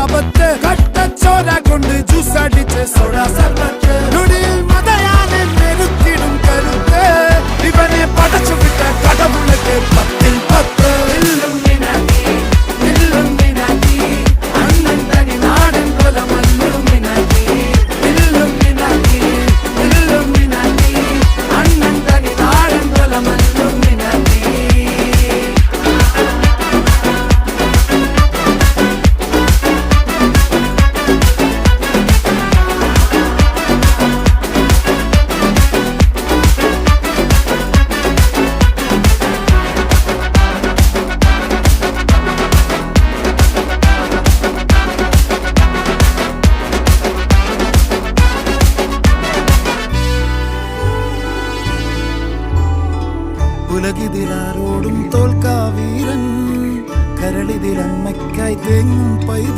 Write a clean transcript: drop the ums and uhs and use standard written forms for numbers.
ആപത്ത് കട്ടച്ചോര കൊണ്ട് ജ്യൂസ് അടിച്ച് സോഡാ സർബത്ത് നൊടിയിൽ മതയാനെ മെരുക്കിടും കരുത്ത് ഇവനെ പടച്ചു വിട്ട കടവുളക്ക് 10ൽ 10 ഉലകിതിലാരോടും തോൽക്കാ വീരൻ കരളിതിലമ്മയ്ക്കായി തേങ്ങും പൈത